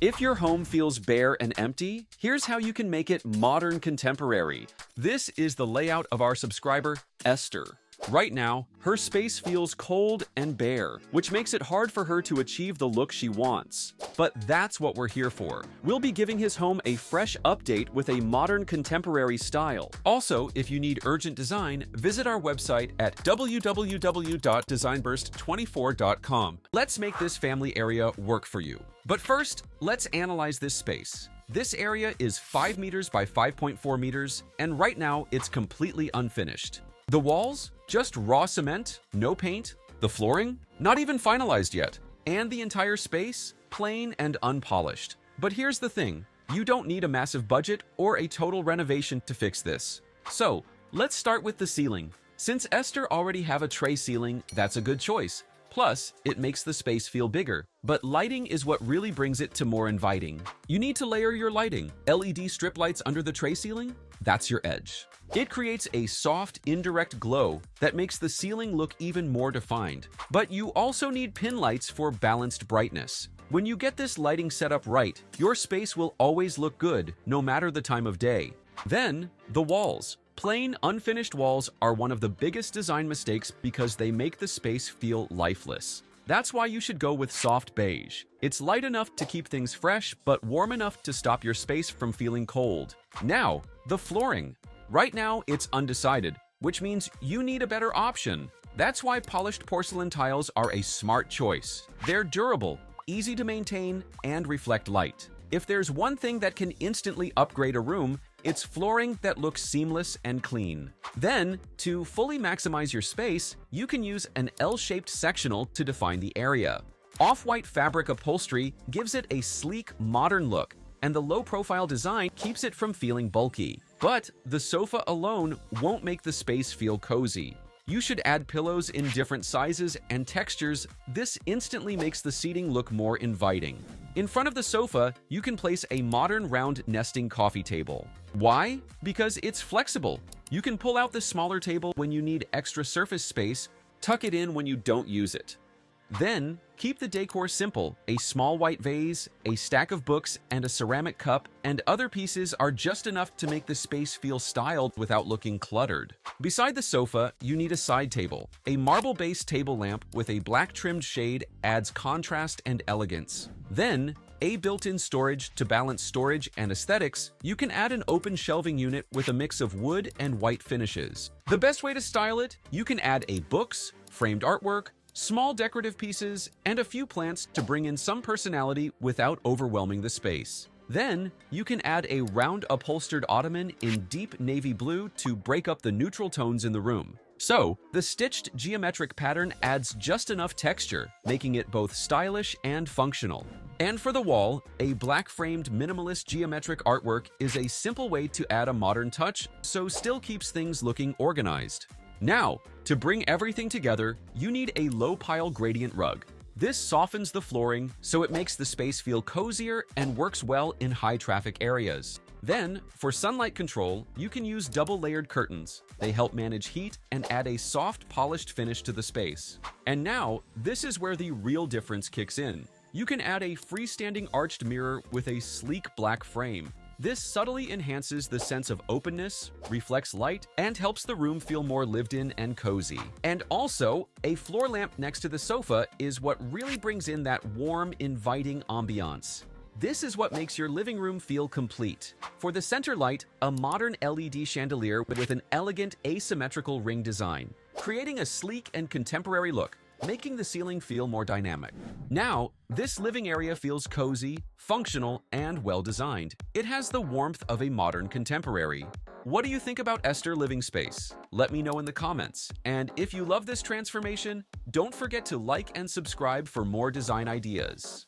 If your home feels bare and empty, here's how you can make it modern contemporary. This is the layout of our subscriber, Esther. Right now, her space feels cold and bare, which makes it hard for her to achieve the look she wants. But that's what we're here for. We'll be giving his home a fresh update with a modern contemporary style. Also, if you need urgent design, visit our website at www.designburst24.com. Let's make this family area work for you. But first, let's analyze this space. This area is 5 meters by 5.4 meters, and right now it's completely unfinished. The walls? Just raw cement, no paint. The flooring? Not even finalized yet. And the entire space? Plain and unpolished. But here's the thing, you don't need a massive budget or a total renovation to fix this. So, let's start with the ceiling. Since Esther already have a tray ceiling, that's a good choice. Plus, it makes the space feel bigger. But lighting is what really brings it to more inviting. You need to layer your lighting. LED strip lights under the tray ceiling? That's your edge. It creates a soft, indirect glow that makes the ceiling look even more defined. But you also need pin lights for balanced brightness. When you get this lighting set up right, your space will always look good, no matter the time of day. Then, the walls. Plain, unfinished walls are one of the biggest design mistakes because they make the space feel lifeless. That's why you should go with soft beige. It's light enough to keep things fresh, but warm enough to stop your space from feeling cold. Now, the flooring. Right now, it's undecided, which means you need a better option. That's why polished porcelain tiles are a smart choice. They're durable, easy to maintain, and reflect light. If there's one thing that can instantly upgrade a room, it's flooring that looks seamless and clean. Then, to fully maximize your space, you can use an L-shaped sectional to define the area. Off-white fabric upholstery gives it a sleek, modern look, and the low-profile design keeps it from feeling bulky. But the sofa alone won't make the space feel cozy. You should add pillows in different sizes and textures. This instantly makes the seating look more inviting. In front of the sofa, you can place a modern round nesting coffee table. Why? Because it's flexible. You can pull out the smaller table when you need extra surface space, tuck it in when you don't use it. Then, keep the decor simple. A small white vase, a stack of books, and a ceramic cup, and other pieces are just enough to make the space feel styled without looking cluttered. Beside the sofa, you need a side table. A marble-based table lamp with a black trimmed shade adds contrast and elegance. Then, a built-in storage to balance storage and aesthetics. You can add an open shelving unit with a mix of wood and white finishes. The best way to style it, you can add a books, framed artwork, small decorative pieces, and a few plants to bring in some personality without overwhelming the space. Then, you can add a round upholstered ottoman in deep navy blue to break up the neutral tones in the room. So, the stitched geometric pattern adds just enough texture, making it both stylish and functional. And for the wall, a black-framed minimalist geometric artwork is a simple way to add a modern touch, so still keeps things looking organized. Now, to bring everything together, you need a low-pile gradient rug. This softens the flooring, so it makes the space feel cozier and works well in high-traffic areas. Then, for sunlight control, you can use double-layered curtains. They help manage heat and add a soft, polished finish to the space. And now, this is where the real difference kicks in. You can add a freestanding arched mirror with a sleek black frame. This subtly enhances the sense of openness, reflects light, and helps the room feel more lived in and cozy. And also, a floor lamp next to the sofa is what really brings in that warm, inviting ambiance. This is what makes your living room feel complete. For the center light, a modern LED chandelier with an elegant asymmetrical ring design, creating a sleek and contemporary look, making the ceiling feel more dynamic. Now, this living area feels cozy, functional, and well-designed. It has the warmth of a modern contemporary. What do you think about Esther living space? Let me know in the comments. And if you love this transformation, don't forget to like and subscribe for more design ideas.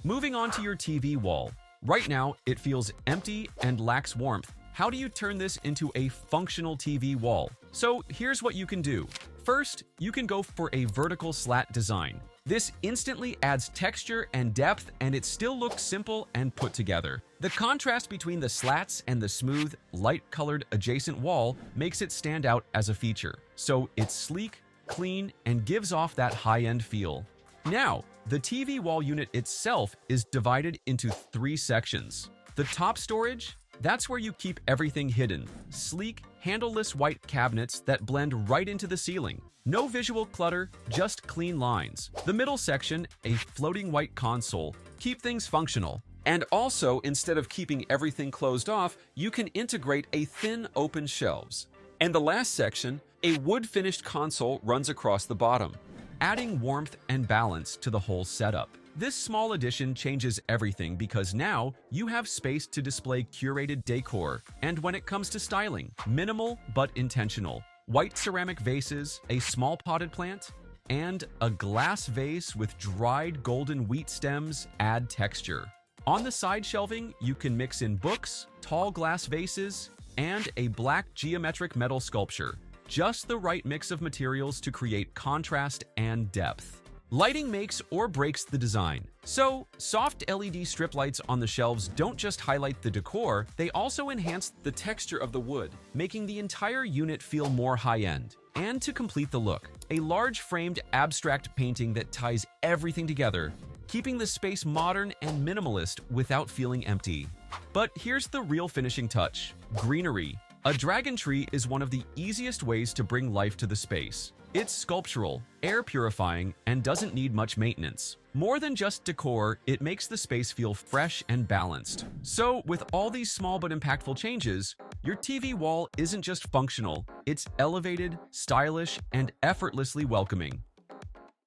Moving on to your TV wall. Right now, it feels empty and lacks warmth. How do you turn this into a functional TV wall? So here's what you can do. First, you can go for a vertical slat design. This instantly adds texture and depth, and it still looks simple and put together. The contrast between the slats and the smooth, light-colored adjacent wall makes it stand out as a feature. So it's sleek, clean, and gives off that high-end feel. Now, The TV wall unit itself is divided into 3 sections. The top storage, that's where you keep everything hidden. Sleek, handleless white cabinets that blend right into the ceiling. No visual clutter, just clean lines. The middle section, a floating white console. Keep things functional. And also, instead of keeping everything closed off, you can integrate a thin open shelves. And the last section, a wood-finished console runs across the bottom, adding warmth and balance to the whole setup. This small addition changes everything because now you have space to display curated decor. And when it comes to styling, minimal but intentional. White ceramic vases, a small potted plant, and a glass vase with dried golden wheat stems add texture. On the side shelving, you can mix in books, tall glass vases, and a black geometric metal sculpture. Just the right mix of materials to create contrast and depth. Lighting makes or breaks the design. So, soft LED strip lights on the shelves don't just highlight the decor, they also enhance the texture of the wood, making the entire unit feel more high-end. And to complete the look, a large framed abstract painting that ties everything together, keeping the space modern and minimalist without feeling empty. But here's the real finishing touch: greenery. A dragon tree is one of the easiest ways to bring life to the space. It's sculptural, air purifying, and doesn't need much maintenance. More than just decor, it makes the space feel fresh and balanced. So, with all these small but impactful changes, your TV wall isn't just functional, it's elevated, stylish, and effortlessly welcoming.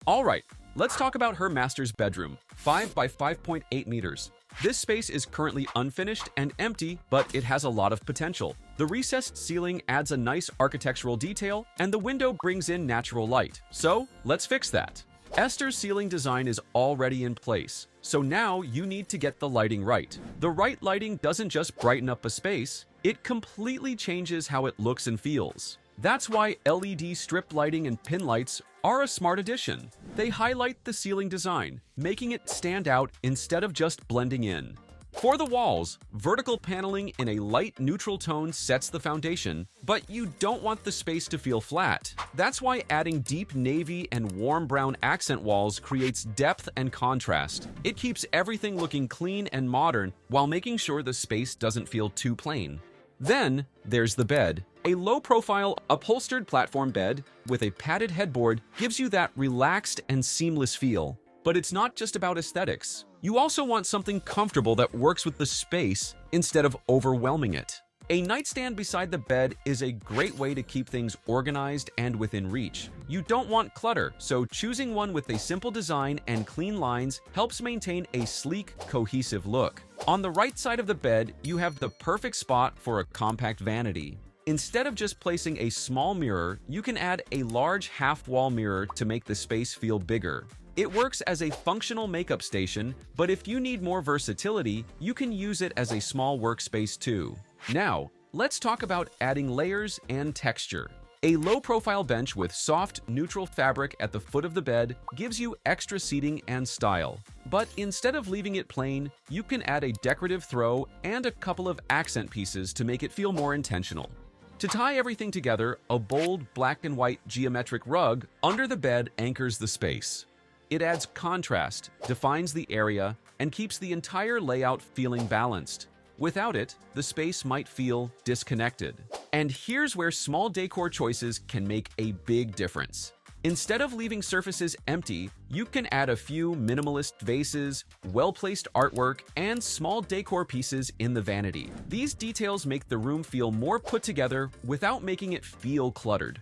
Alright, let's talk about her master's bedroom, 5 by 5.8 meters. This space is currently unfinished and empty, but it has a lot of potential. The recessed ceiling adds a nice architectural detail, and the window brings in natural light. So, let's fix that. Esther's ceiling design is already in place, so now you need to get the lighting right. The right lighting doesn't just brighten up a space, it completely changes how it looks and feels. That's why LED strip lighting and pin lights are a smart addition. They highlight the ceiling design, making it stand out instead of just blending in. For the walls, vertical paneling in a light neutral tone sets the foundation, but you don't want the space to feel flat. That's why adding deep navy and warm brown accent walls creates depth and contrast. It keeps everything looking clean and modern while making sure the space doesn't feel too plain. Then, there's the bed. A low-profile, upholstered platform bed with a padded headboard gives you that relaxed and seamless feel. But it's not just about aesthetics. You also want something comfortable that works with the space instead of overwhelming it. A nightstand beside the bed is a great way to keep things organized and within reach. You don't want clutter, so choosing one with a simple design and clean lines helps maintain a sleek, cohesive look. On the right side of the bed, you have the perfect spot for a compact vanity. Instead of just placing a small mirror, you can add a large half-wall mirror to make the space feel bigger. It works as a functional makeup station, but if you need more versatility, you can use it as a small workspace too. Now, let's talk about adding layers and texture. A low-profile bench with soft, neutral fabric at the foot of the bed gives you extra seating and style. But instead of leaving it plain, you can add a decorative throw and a couple of accent pieces to make it feel more intentional. To tie everything together, a bold black and white geometric rug under the bed anchors the space. It adds contrast, defines the area, and keeps the entire layout feeling balanced. Without it, the space might feel disconnected. And here's where small decor choices can make a big difference. Instead of leaving surfaces empty, you can add a few minimalist vases, well-placed artwork, and small decor pieces in the vanity. These details make the room feel more put together without making it feel cluttered.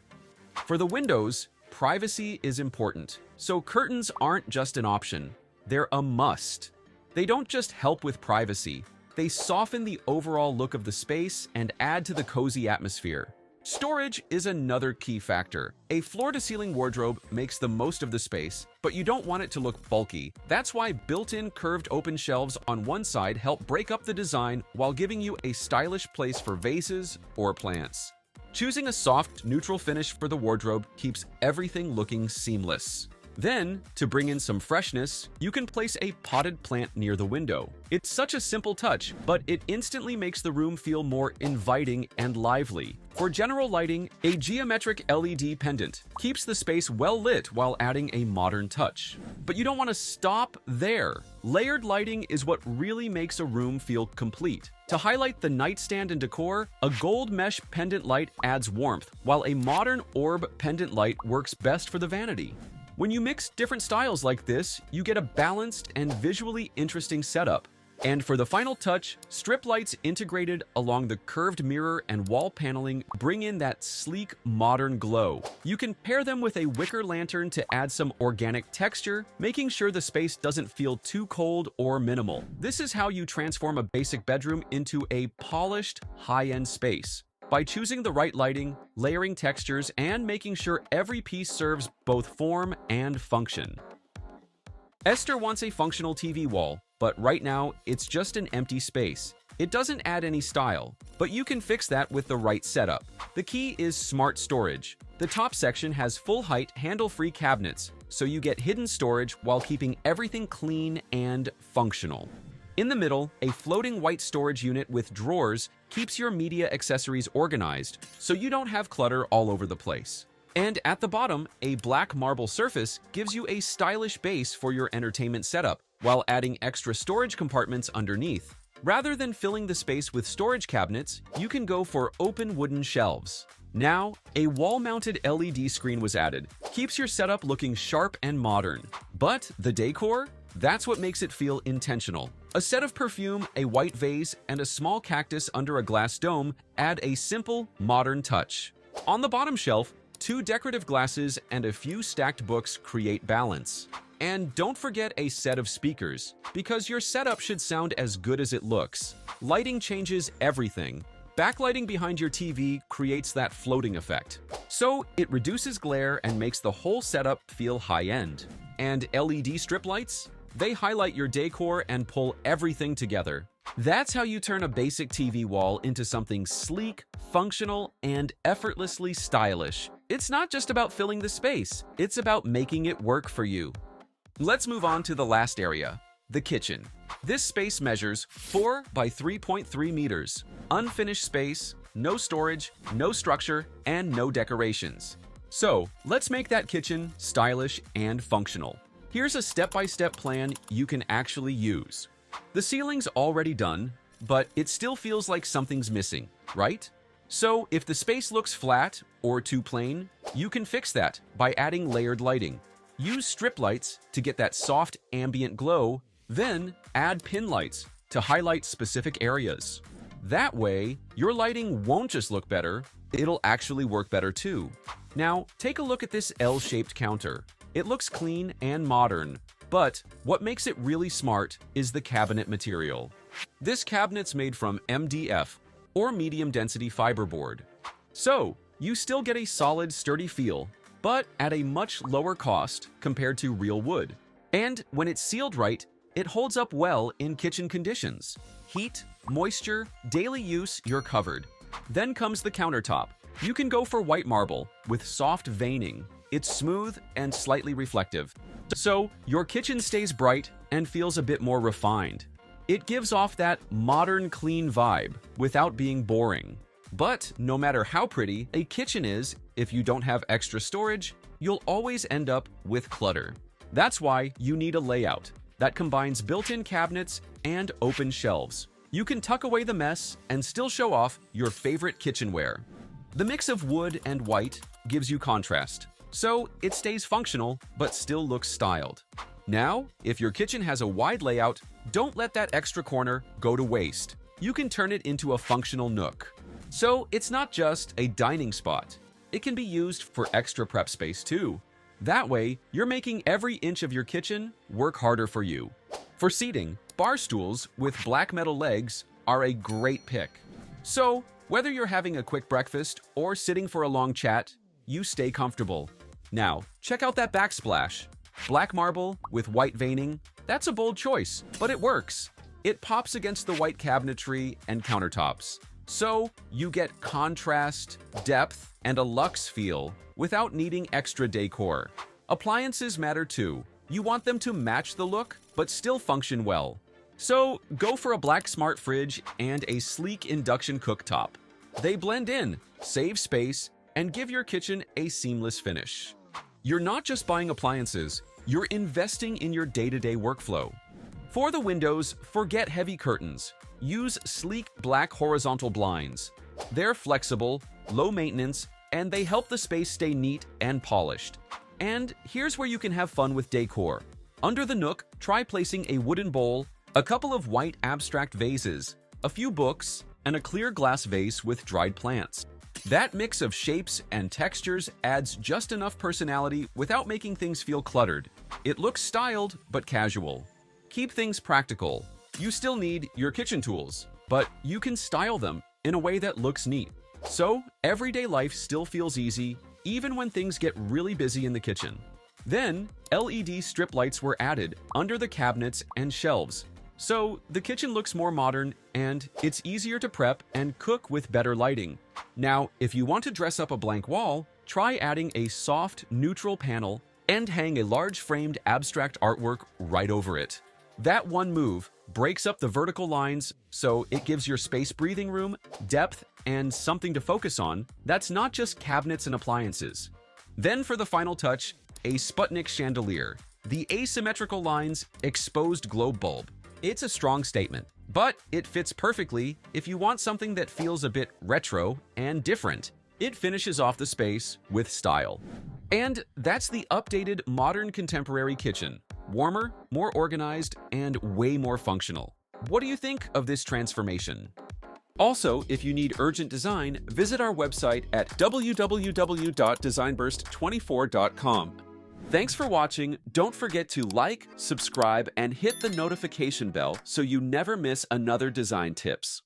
For the windows, privacy is important, so curtains aren't just an option, they're a must. They don't just help with privacy, they soften the overall look of the space and add to the cozy atmosphere. Storage is another key factor. A floor-to-ceiling wardrobe makes the most of the space, but you don't want it to look bulky. That's why built-in curved open shelves on one side help break up the design while giving you a stylish place for vases or plants. Choosing a soft, neutral finish for the wardrobe keeps everything looking seamless. Then, to bring in some freshness, you can place a potted plant near the window. It's such a simple touch, but it instantly makes the room feel more inviting and lively. For general lighting, a geometric LED pendant keeps the space well lit while adding a modern touch. But you don't want to stop there. Layered lighting is what really makes a room feel complete. To highlight the nightstand and decor, a gold mesh pendant light adds warmth, while a modern orb pendant light works best for the vanity. When you mix different styles like this, you get a balanced and visually interesting setup. And for the final touch, strip lights integrated along the curved mirror and wall paneling bring in that sleek, modern glow. You can pair them with a wicker lantern to add some organic texture, making sure the space doesn't feel too cold or minimal. This is how you transform a basic bedroom into a polished, high-end space. By choosing the right lighting, layering textures, and making sure every piece serves both form and function. Esther wants a functional TV wall, but right now it's just an empty space. It doesn't add any style, but you can fix that with the right setup. The key is smart storage. The top section has full-height, handle-free cabinets, so you get hidden storage while keeping everything clean and functional. In the middle, a floating white storage unit with drawers keeps your media accessories organized, so you don't have clutter all over the place. And at the bottom, a black marble surface gives you a stylish base for your entertainment setup, while adding extra storage compartments underneath. Rather than filling the space with storage cabinets, you can go for open wooden shelves. Now, a wall-mounted LED screen was added. Keeps your setup looking sharp and modern. But the decor? That's what makes it feel intentional. A set of perfume, a white vase, and a small cactus under a glass dome add a simple, modern touch. On the bottom shelf, 2 decorative glasses and a few stacked books create balance. And don't forget a set of speakers, because your setup should sound as good as it looks. Lighting changes everything. Backlighting behind your TV creates that floating effect. So it reduces glare and makes the whole setup feel high-end. And LED strip lights? They highlight your decor and pull everything together. That's how you turn a basic TV wall into something sleek, functional, and effortlessly stylish. It's not just about filling the space, it's about making it work for you. Let's move on to the last area, the kitchen. This space measures 4 by 3.3 meters. Unfinished space, no storage, no structure, and no decorations. So, let's make that kitchen stylish and functional. Here's a step-by-step plan you can actually use. The ceiling's already done, but it still feels like something's missing, right? So if the space looks flat or too plain, you can fix that by adding layered lighting. Use strip lights to get that soft ambient glow, then add pin lights to highlight specific areas. That way, your lighting won't just look better, it'll actually work better too. Now, take a look at this L-shaped counter. It looks clean and modern, but what makes it really smart is the cabinet material. This cabinet's made from MDF, or medium density fiberboard. So, you still get a solid, sturdy feel, but at a much lower cost compared to real wood. And when it's sealed right, it holds up well in kitchen conditions. Heat, moisture, daily use, you're covered. Then comes the countertop. You can go for white marble with soft veining. It's smooth and slightly reflective, so your kitchen stays bright and feels a bit more refined. It gives off that modern, clean vibe without being boring. But no matter how pretty a kitchen is, if you don't have extra storage, you'll always end up with clutter. That's why you need a layout that combines built-in cabinets and open shelves. You can tuck away the mess and still show off your favorite kitchenware. The mix of wood and white gives you contrast, so it stays functional but still looks styled. Now, if your kitchen has a wide layout, don't let that extra corner go to waste. You can turn it into a functional nook. So it's not just a dining spot. It can be used for extra prep space too. That way, you're making every inch of your kitchen work harder for you. For seating, bar stools with black metal legs are a great pick. So, whether you're having a quick breakfast or sitting for a long chat, you stay comfortable. Now, check out that backsplash. Black marble with white veining, that's a bold choice, but it works. It pops against the white cabinetry and countertops. So, you get contrast, depth, and a luxe feel without needing extra decor. Appliances matter too. You want them to match the look, but still function well. So go for a black smart fridge and a sleek induction cooktop. They blend in, save space, and give your kitchen a seamless finish. You're not just buying appliances, you're investing in your day-to-day workflow. For the windows, forget heavy curtains. Use sleek black horizontal blinds. They're flexible, low maintenance, and they help the space stay neat and polished. And here's where you can have fun with decor. Under the nook, try placing a wooden bowl, a couple of white abstract vases, a few books, and a clear glass vase with dried plants. That mix of shapes and textures adds just enough personality without making things feel cluttered. It looks styled but casual. Keep things practical. You still need your kitchen tools, but you can style them in a way that looks neat. So everyday life still feels easy, even when things get really busy in the kitchen. Then, LED strip lights were added under the cabinets and shelves. So the kitchen looks more modern and it's easier to prep and cook with better lighting. Now, if you want to dress up a blank wall, try adding a soft, neutral panel and hang a large framed abstract artwork right over it. That one move breaks up the vertical lines so it gives your space breathing room, depth, and something to focus on that's not just cabinets and appliances. Then for the final touch, a Sputnik chandelier. The asymmetrical lines, exposed globe bulb. It's a strong statement, but it fits perfectly if you want something that feels a bit retro and different. It finishes off the space with style. And that's the updated modern contemporary kitchen. Warmer, more organized, and way more functional. What do you think of this transformation? Also, if you need urgent design, visit our website at www.designburst24.com. Thanks for watching. Don't forget to like, subscribe, and hit the notification bell so you never miss another design tips.